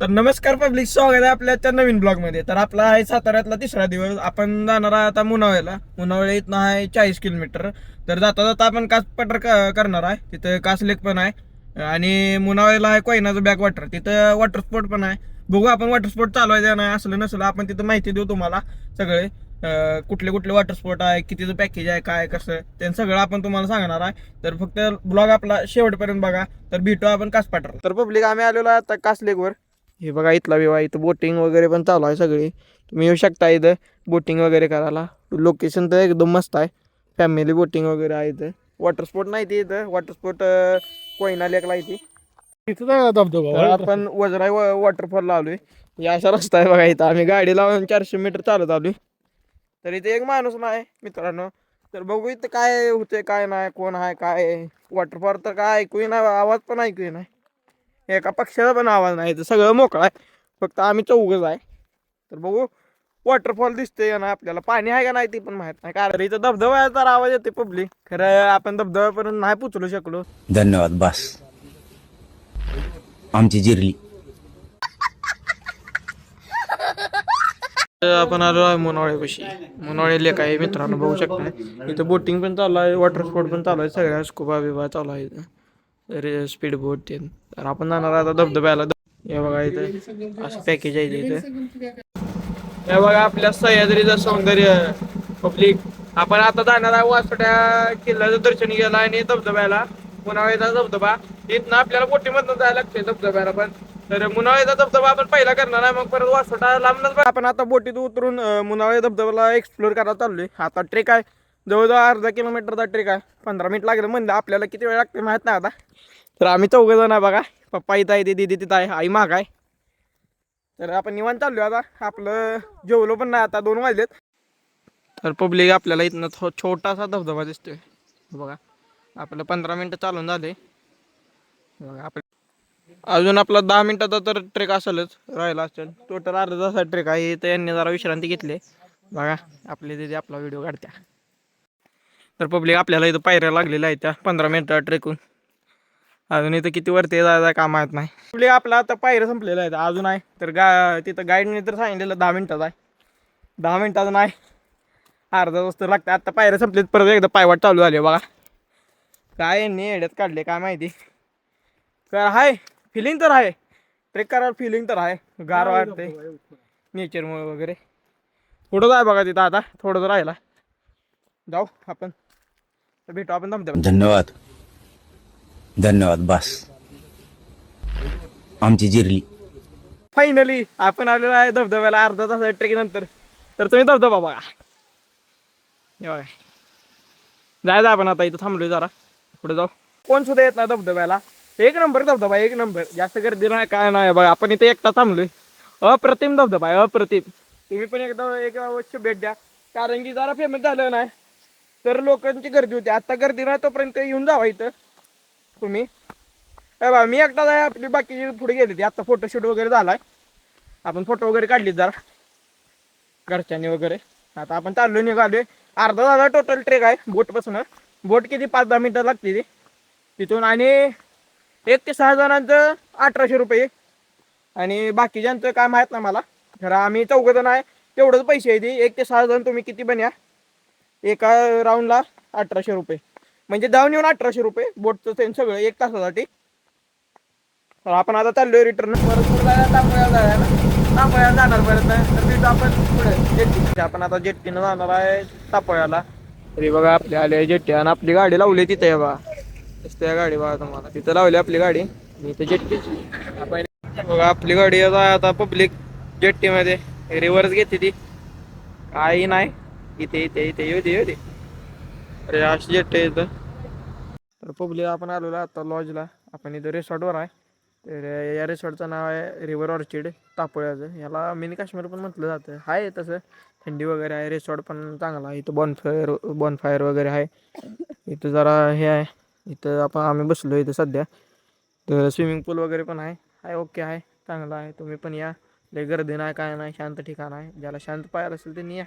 तर नमस्कार पब्लिक, स्वागत आहे आपल्या नवीन ब्लॉग मध्ये. तर आपला आहे साताऱ्यातला तिसरा दिवस. आपण जाणार आहे आता मुनावळ्याला. मुनावळे इथनं आहे 40 किलोमीटर. तर जाता जाता आपण कास पठार करणार आहे. तिथं कास लेक पण आहे आणि मुनावळ्याला आहे कोयनाचं बॅक वॉटर. तिथं वॉटर स्पोर्ट पण आहे. बघू आपण वॉटर स्पोर्ट चालवायचं नाही, असलं नसलं आपण तिथं माहिती देऊ तुम्हाला सगळे. कुठले कुठले वॉटर स्पोर्ट आहे, कितीचं पॅकेज आहे, काय कसं ते सगळं आपण तुम्हाला सांगणार आहे. तर फक्त ब्लॉग आपला शेवटपर्यंत बघा. तर भेटू आपण कास पठार. तर पब्लिक आम्ही आलेलो आहे आता कास लेकवर. हे बघा इथला व्यू आहे. इथं बोटिंग वगैरे पण चालू आहे सगळी. तुम्ही येऊ शकता इथं बोटिंग वगैरे करायला. लोकेशन तर एकदम मस्त आहे. फॅमिली बोटिंग वगैरे आहे इथं. वॉटर स्पोर्ट नाही ते इथं. वॉटर स्पोर्ट कोयना लेकला इथे. तिथं काय धबधबा तर आपण वजराई वॉटरफॉल आलोय. या अशा रस्ता आहे बघा इथं. आम्ही गाडी लावून 400 मीटर चालत आलोय. तर इथे एक माणूस नाही मित्रांनो. तर बघू इथं काय होते काय नाही, कोण आहे काय. वॉटरफॉल तर काय ऐकू नाही, आवाज पण ऐकू नाही. एका पक्षाचा पण आवाज नाही. तर सगळं मोकळं आहे. फक्त आम्ही चौघच आहे. तर बघू वॉटरफॉल दिसतंय का नाही आपल्याला. पाणी आहे का नाही ते पण माहित नाही. कारण इथं धबधबा आवाज येते पब्लिक. खरं आपण धबधब्यापर्यंत नाही पोचलो शकलो. धन्यवाद बास आमची जिरली. आपण आलो आहे मुनावळेपाशी. मुनावळे लेक आहे मित्रांनो, बघू शकता. इथं बोटिंग पण चालू आहे, वॉटर स्पोर्ट पण चालू आहे, सगळ्या स्कुबा बिबा चालू आहे इथं. तर स्पीड बोट ते. तर आपण जाणार आता धबधब्याला. हे बघा इथं असं पॅकेज आहे इथं. हे बघा आपल्या सह्याद्रीचं सौंदर्य पब्लिक. आपण आता जाणार आहे वासोट्या किल्ल्याचं दर्शन घ्यायला आणि धबधब्याला. मुनावळेचा धबधबा इथनं आपल्याला बोटीमधनं जायला लागते धबधब्याला पण. तर मुनावळेचा धबधबा आपण पहिला करणार आहे, मग परत वासोटा लांबनच. आपण आता बोटीत उतरून मुनावळे धबधब्याला एक्सप्लोर करायला चाललोय. आता ट्रेक आहे जवळजवळ अर्धा किलोमीटरचा ट्रेक आहे. 15 मिनिट लागलं म्हणलं, आपल्याला किती वेळ लागते माहित नाही आता. तर आम्ही चौघ जण आहे बघा. पप्पा इथं आहे, ते दीदी तिथं आहे, आई माग आहे. तर आपण निवांत चाललोय आता. आपलं जेवलो पण नाही, आता 2 वाजलेत. तर पब्लिक आपल्याला इथनं छोटासा धबधबा दिसतोय बघा. आपलं 15 मिनिटं चालून झाले बघा. अजून आपला 10 मिनिटाचा तर ट्रेक असेलच राहिला असेल. टोटल अर्धा तासाचा ट्रेक आहे. इथं यांनी जरा विश्रांती घेतली बघा. आपली दिदी आपला व्हिडिओ काढत्या. तर पब्लिक आपल्याला इथं पायऱ्या लागलेल्या आहेत त्या 15 मिनिटाचा ट्रेकून. अजून इथं किती वरती जायचं काय माहित नाही. पब्लिक आपला आता पायऱ्या संपलेल्या आहेत, अजून आहे. तर तिथं गाईडने तर सांगितलेलं 10 मिनिटाचा आहे. 10 मिनिटाचं नाही, अर्धा तास तर लागतं. आता पायऱ्या संपलेत, परत एकदा पायवाट चालू झाली बघा. काय यांनी एड्यात काढले काय माहिती. काय आहे फिलिंग तर आहे, ट्रेक करायला फिलिंग तर आहे. गार वाटते नेचरमुळे वगैरे. पुढं जाय बघा तिथं. आता थोडंच राहिला, जाऊ आपण. तर भेटू आपण धबधबा. धन्यवाद धन्यवाद बास आमची जिरली. फायनली आपण आलेलो आहे धबधब्याला अर्धा तास ट्रेक नंतर. तर तुम्ही धबधबा बघा. हे बघा, जायचं आपण आता. इथं थांबलोय जरा, पुढे जाऊ. कोण सुद्धा येत नाही धबधब्याला. एक नंबर धबधबा, एक नंबर. जास्त गर्दी नाही काय नाही बघा. आपण इथे एकटा थांबलोय. अप्रतिम धबधबा आहे, अप्रतिम. तुम्ही पण एक अवश्य भेट द्या. कारण की जरा फेमस झालं नाही तर लोकांची गर्दी होती. आता गर्दी नाही, तोपर्यंत येऊन जावा इथं तुम्ही. बा मी एकटाच आहे, आपली बाकी पुढे गेली ती. आता फोटोशूट वगैरे झालाय, आपण फोटो वगैरे काढली जरा घरच्यांनी वगैरे. आता आपण चाललो निघालोय. अर्धा तास टोटल ट्रेक आहे बोटपासून. बोट किती 5-10 मिनिटं लागते ती तिथून. आणि 1 ते 6 जणांचं 1800 रुपये. आणि बाकीच्यांचं काय माहीत नाही मला. खरं आम्ही 4 जण आहे, तेवढंच पैसे आहे ते. 1 ते 6 जण तुम्ही किती पण या. एका राऊंडला 1800 रुपये, म्हणजे जाऊन येऊन 1800 रुपये बोटचं ते सगळं 1 तासासाठी. तर आपण आता चाललोय रिटर्न. परत तापोळ्याला जाणार परत. तर तिथं आपण पुढे जेट्टी. आपण आता जेट्टीनं जाणार आहे तापोळ्याला. तरी बघा आपली आली आहे जेट्टी. आणि आपली गाडी लावली तिथे बघा. त्या गाडी बघा तुम्हाला तिथं लावली आपली गाडी. इथं जेट्टी आपण बघा. आपली गाडी आता पब्लिक जेट्टीमध्ये रिव्हर्स घेते ती. काही नाही, इथे इथे इथे येऊ दे येऊ दे. अरे अशी जेट्टी येतं. तर पब्लिक आपण आलेलो आता लॉजला. आपण इथं रिसॉर्टवर आहे. तर या रिसॉर्टचं नाव आहे रिव्हर ऑर्चिड तापोळ्याचं. याला मिनी काश्मीर पण म्हटलं जातं. आहे तसं, थंडी वगैरे आहे. रिसॉर्ट पण चांगला आहे. इथं बॉनफायर वगैरे आहे. इथं जरा हे आहे. इथं आम्ही बसलो इथं सध्या. तर स्विमिंग पूल वगैरे पण आहे ओके आहे, चांगलं आहे. तुम्ही पण या. लय गर्दी नाही काय नाही, शांत ठिकाण आहे. ज्याला शांत पाहायला असेल त्यांनी या.